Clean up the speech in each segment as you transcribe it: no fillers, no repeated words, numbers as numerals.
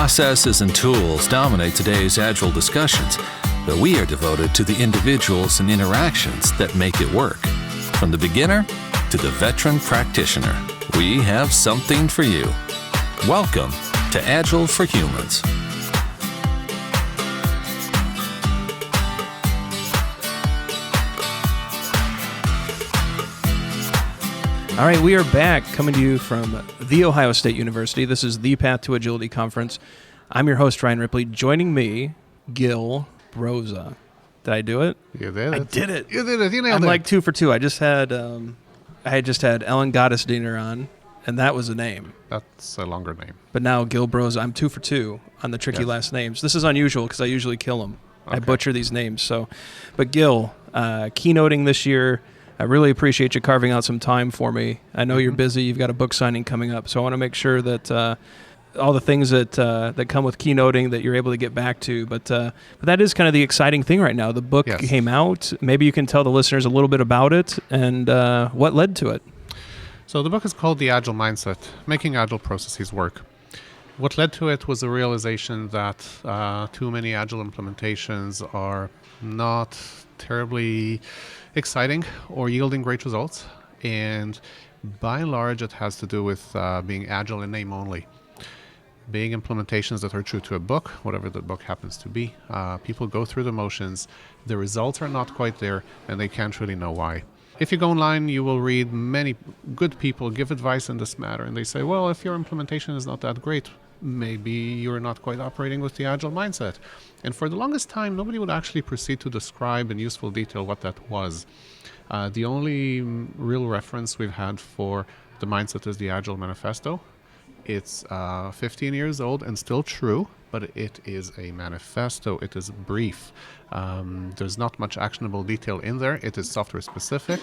Processes and tools dominate today's Agile discussions, but we are devoted to the individuals and interactions that make it work. From the beginner to the veteran practitioner, we have something for you. Welcome to Agile for Humans. All right, we are back, coming to you from The Ohio State University. This is the Path to Agility Conference. I'm your host, Ryan Ripley. Joining me, Gil Broza. Did I do it? You did it. I did it. You did it. You nailed I'm it. like 2 for 2. I had just had Ellen Gottesdiener on, and that was a name. That's a longer name. But now Gil Broza, I'm 2 for 2 on the tricky last names. This is unusual because I usually kill them. Okay. I butcher these names. But Gil, keynoting this year. I really appreciate you carving out some time for me. I know you're busy. You've got a book signing coming up, so I want to make sure that all the things that come with keynoting that you're able to get back to. But that is kind of the exciting thing right now. The book came out. Maybe you can tell the listeners a little bit about it and what led to it. So the book is called The Agile Mindset, Making Agile Processes Work. What led to it was a realization that too many Agile implementations are not terribly exciting or yielding great results, and by and large it has to do with being agile in name only, being implementations that are true to a book, whatever the book happens to be. People go through the motions, the results are not quite there, and they can't really know why. If you go online, you will read many good people give advice in this matter, and they say, well, if your implementation is not that great, maybe you're not quite operating with the Agile mindset. And for the longest time, nobody would actually proceed to describe in useful detail what that was. The only real reference we've had for the mindset is the Agile Manifesto. It's 15 years old and still true, but it is a manifesto. It is brief. There's not much actionable detail in there. It is software specific,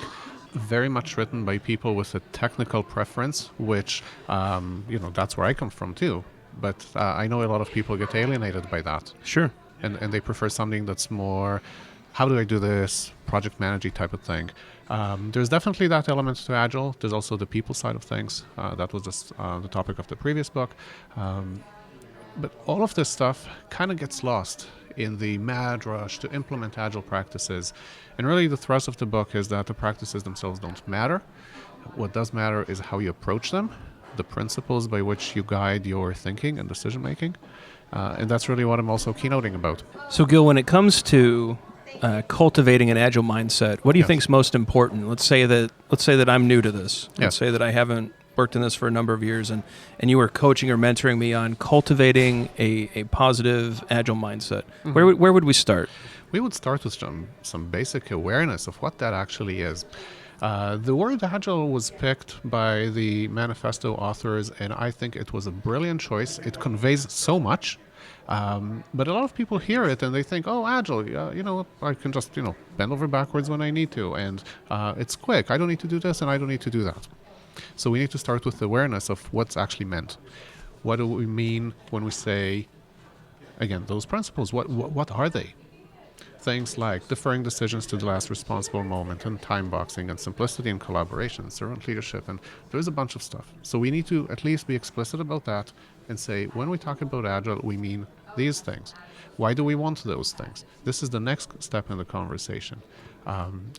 very much written by people with a technical preference, which, that's where I come from too. But I know a lot of people get alienated by that. Sure. And they prefer something that's more, how do I do this, project managing type of thing. There's definitely that element to Agile. There's also the people side of things. That was just the topic of the previous book. But all of this stuff kind of gets lost in the mad rush to implement Agile practices. And really the thrust of the book is that the practices themselves don't matter. What does matter is how you approach them, the principles by which you guide your thinking and decision making. And that's really what I'm also keynoting about. So Gil, when it comes to cultivating an Agile mindset, what do you think is most important? Let's say that I'm new to this. Let's say that I haven't worked in this for a number of years, and you were coaching or mentoring me on cultivating a positive Agile mindset. Mm-hmm. Where would we start? We would start with some basic awareness of what that actually is. The word Agile was picked by the manifesto authors, and I think it was a brilliant choice. It conveys so much, but a lot of people hear it and they think, oh, Agile, I can just, bend over backwards when I need to, and it's quick. I don't need to do this and I don't need to do that. So we need to start with awareness of what's actually meant. What do we mean when we say, again, those principles? What are they? Things like deferring decisions to the last responsible moment, and time boxing, and simplicity and collaboration, servant leadership, and there's a bunch of stuff. So we need to at least be explicit about that and say, when we talk about Agile, we mean these things. Why do we want those things? This is the next step in the conversation.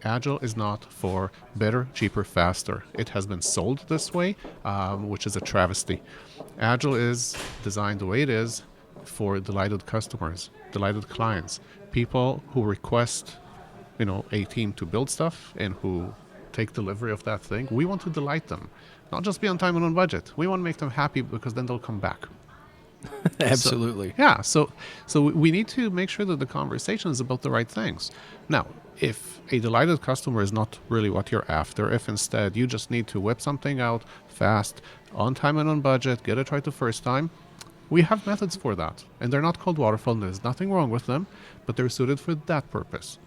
Agile is not for better, cheaper, faster. It has been sold this way, which is a travesty. Agile is designed the way it is for delighted customers, delighted clients, people who request, a team to build stuff and who take delivery of that thing. We want to delight them, not just be on time and on budget. We want to make them happy because then they'll come back. Absolutely. So we need to make sure that the conversation is about the right things. Now, if a delighted customer is not really what you're after, if instead you just need to whip something out fast, on time and on budget, get it right the first time, we have methods for that. And they're not called waterfall, and there's nothing wrong with them, but they're suited for that purpose.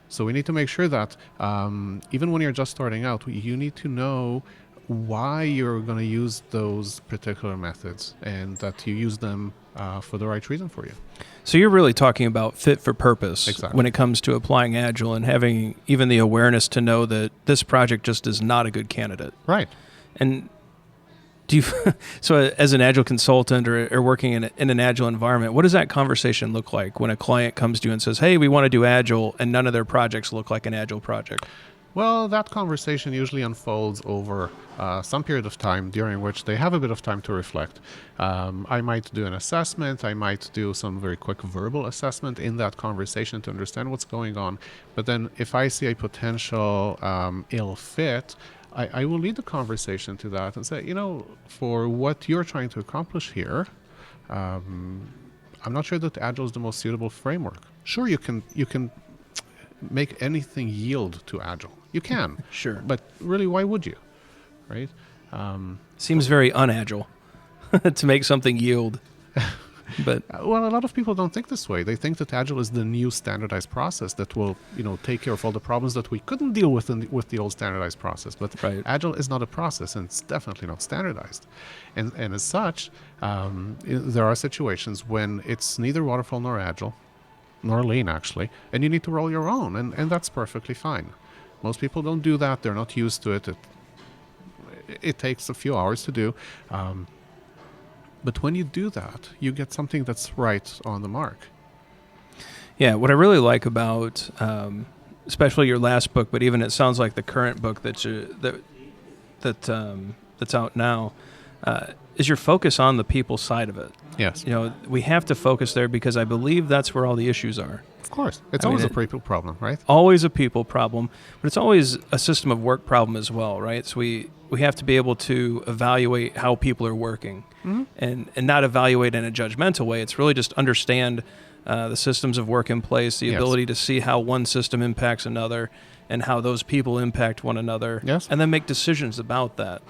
So we need to make sure that even when you're just starting out, you need to know why you're going to use those particular methods and that you use them for the right reason for you. So you're really talking about fit for purpose. Exactly. When it comes to applying Agile and having even the awareness to know that this project just is not a good candidate. Right. And Do you, so as an Agile consultant or working in an Agile environment, what does that conversation look like when a client comes to you and says, hey, we want to do Agile, and none of their projects look like an Agile project? Well, that conversation usually unfolds over some period of time during which they have a bit of time to reflect. I might do an assessment. I might do some very quick verbal assessment in that conversation to understand what's going on. But then if I see a potential ill fit, I will lead the conversation to that and say, for what you're trying to accomplish here, I'm not sure that Agile is the most suitable framework. Sure, you can make anything yield to Agile. You can. Sure. But really, why would you? Right? Seems very un-Agile to make something yield. But well, a lot of people don't think this way. They think that Agile is the new standardized process that will, take care of all the problems that we couldn't deal with with the old standardized process. But right. Agile is not a process, and it's definitely not standardized. And as such, there are situations when it's neither waterfall nor Agile, nor lean actually, and you need to roll your own, and that's perfectly fine. Most people don't do that. They're not used to it. It takes a few hours to do. But when you do that, you get something that's right on the mark. Yeah, what I really like about, especially your last book, but even it sounds like the current book that's out now, is your focus on the people side of it. Yes. We have to focus there because I believe that's where all the issues are. Of course. It's always a people problem, right? Always a people problem, but it's always a system of work problem as well, right? So we have to be able to evaluate how people are working and not evaluate in a judgmental way. It's really just understand the systems of work in place, the ability to see how one system impacts another and how those people impact one another, and then make decisions about that.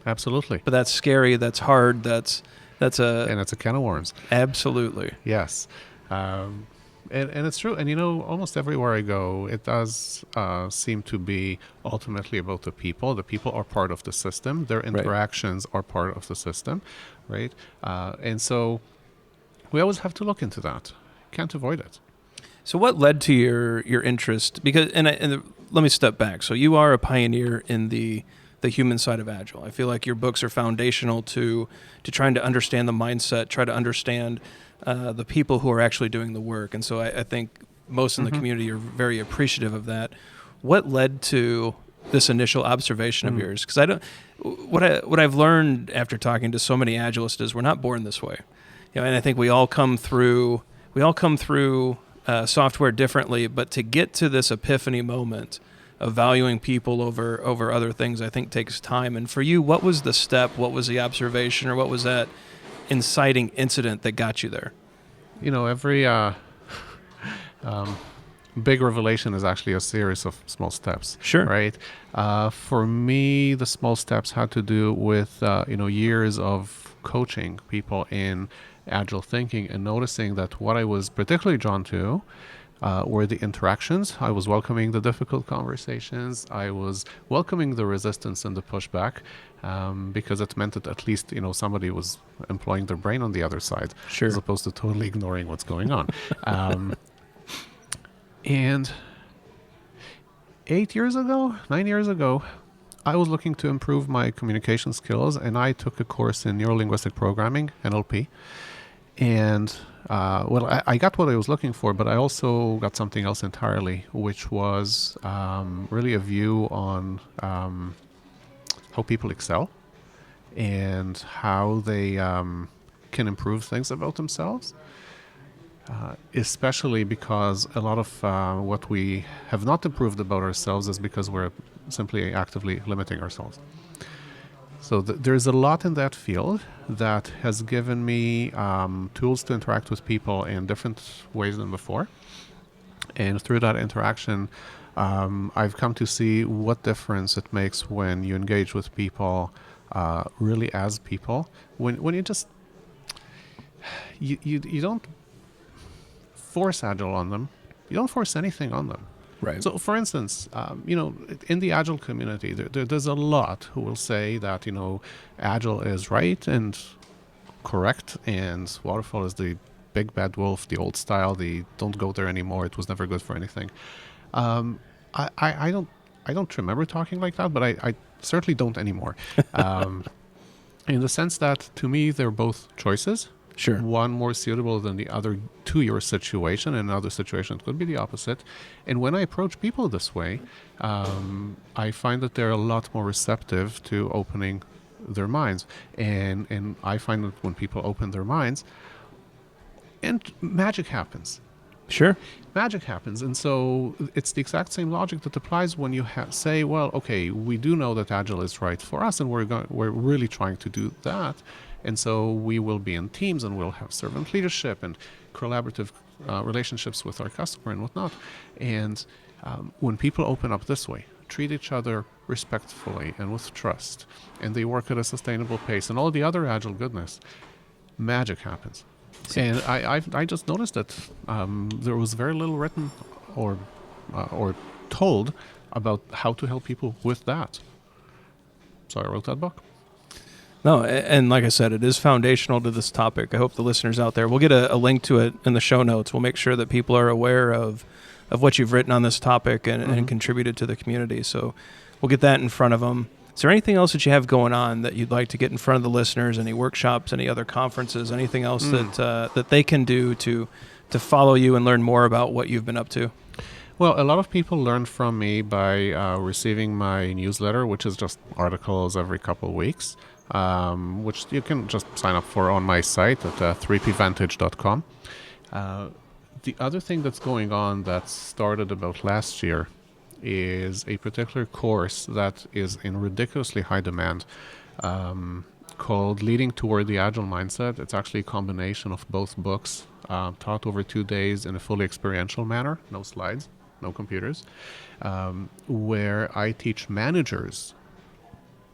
Absolutely. But that's scary, that's hard, and it's a can of worms. Absolutely. Yes. And it's true. And, almost everywhere I go, it does seem to be ultimately about the people. The people are part of the system. Their interactions are part of the system, right? And so we always have to look into that. Can't avoid it. So what led to your interest? Because and let me step back. So you are a pioneer in the human side of Agile. I feel like your books are foundational to trying to understand the mindset, try to understand the people who are actually doing the work. And so I think most in the community are very appreciative of that. What led to this initial observation of yours? Because what I've learned after talking to so many Agilists is we're not born this way. And I think we all come through software differently, but to get to this epiphany moment of valuing people over other things, I think takes time. And for you, what was the step? What was the observation, or what was that inciting incident that got you there? Every big revelation is actually a series of small steps. Sure. Right? For me, the small steps had to do with, years of coaching people in Agile thinking and noticing that what I was particularly drawn to were the interactions. I was welcoming the difficult conversations. I was welcoming the resistance and the pushback because it meant that at least, somebody was employing their brain on the other side, as opposed to totally ignoring what's going on. And 9 years ago, I was looking to improve my communication skills, and I took a course in neurolinguistic programming, NLP. And I got what I was looking for, but I also got something else entirely, which was really a view on how people excel and how they can improve things about themselves, especially because a lot of what we have not improved about ourselves is because we're simply actively limiting ourselves. So there's a lot in that field that has given me tools to interact with people in different ways than before. And through that interaction, I've come to see what difference it makes when you engage with people really as people. When you just, you don't force Agile on them. You don't force anything on them. Right. So, for instance, in the Agile community, there's a lot who will say that, Agile is right and correct, and Waterfall is the big bad wolf, the old style, the don't go there anymore, it was never good for anything. I don't remember talking like that, but I certainly don't anymore. in the sense that, to me, they're both choices. Sure. One more suitable than the other to your situation. In another situation, it could be the opposite. And when I approach people this way, I find that they're a lot more receptive to opening their minds. And I find that when people open their minds, and magic happens. Sure. Magic happens. And so it's the exact same logic that applies when you say, well, okay, we do know that Agile is right for us, and we're really trying to do that. And so we will be in teams, and we'll have servant leadership and collaborative relationships with our customer and whatnot. And when people open up this way, treat each other respectfully and with trust, and they work at a sustainable pace and all the other Agile goodness, magic happens. And I just noticed that there was very little written or told about how to help people with that. So I wrote that book. No, and like I said, it is foundational to this topic. I hope the listeners out there, we'll get a link to it in the show notes. We'll make sure that people are aware of what you've written on this topic and contributed to the community. So we'll get that in front of them. Is there anything else that you have going on that you'd like to get in front of the listeners? Any workshops, any other conferences, anything else that they can do to follow you and learn more about what you've been up to? Well, a lot of people learn from me by receiving my newsletter, which is just articles every couple of weeks, which you can just sign up for on my site at 3pvantage.com. The other thing that's going on that started about last year is a particular course that is in ridiculously high demand called Leading Toward the Agile Mindset. It's actually a combination of both books taught over 2 days in a fully experiential manner, no slides, no computers, where I teach managers,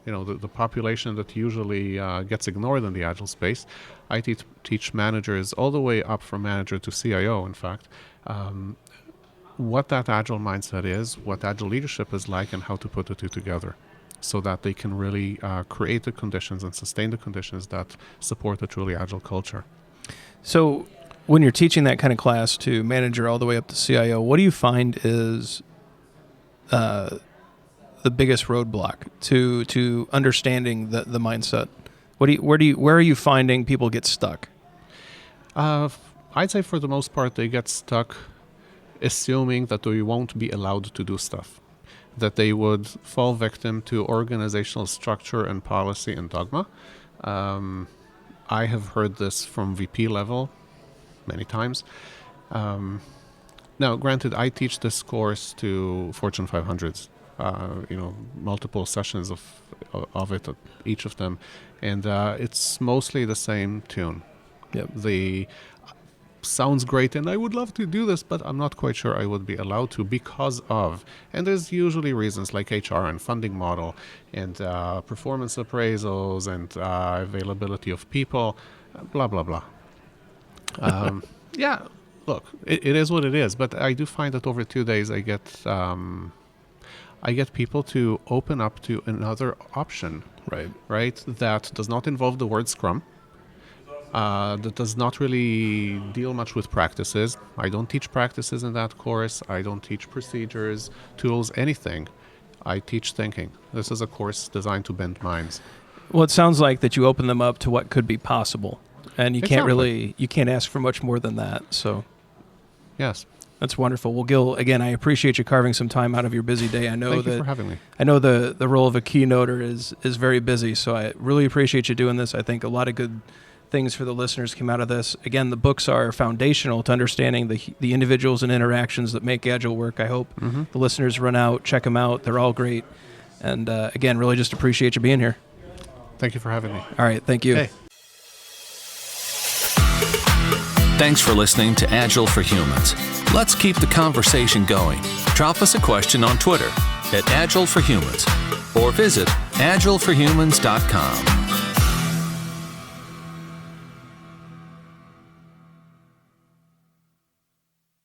the population that usually gets ignored in the Agile space. I teach managers all the way up from manager to CIO, in fact, what that Agile mindset is, what Agile leadership is like, and how to put the two together so that they can really create the conditions and sustain the conditions that support a truly Agile culture. So when you're teaching that kind of class to manager all the way up to CIO, what do you find is the biggest roadblock to understanding the mindset? Where are you finding people get stuck? I'd say for the most part they get stuck assuming that they won't be allowed to do stuff, that they would fall victim to organizational structure and policy and dogma. I have heard this from VP level many times. Now, granted, I teach this course to Fortune 500s, multiple sessions of it, each of them, and it's mostly the same tune. Yep. The sounds great, and I would love to do this, but I'm not quite sure I would be allowed to because of, and there's usually reasons like HR and funding model and performance appraisals and availability of people, blah, blah, blah. Yeah, look, it is what it is, but I do find that over 2 days I get people to open up to another option, right? That does not involve the word Scrum, that does not really deal much with practices. I don't teach practices in that course. I don't teach procedures, tools, anything. I teach thinking. This is a course designed to bend minds. Well, it sounds like that you open them up to what could be possible, and you can't ask for much more than that. So, yes. That's wonderful. Well, Gil, again, I appreciate you carving some time out of your busy day. Thank you for having me. I know the role of a keynoter is very busy, so I really appreciate you doing this. I think a lot of good things for the listeners came out of this. Again, the books are foundational to understanding the individuals and interactions that make Agile work. I hope the listeners run out, check them out. They're all great. And again, really just appreciate you being here. Thank you for having me. All right. Thank you. Hey. Thanks for listening to Agile for Humans. Let's keep the conversation going. Drop us a question on Twitter @AgileForHumans or visit agileforhumans.com.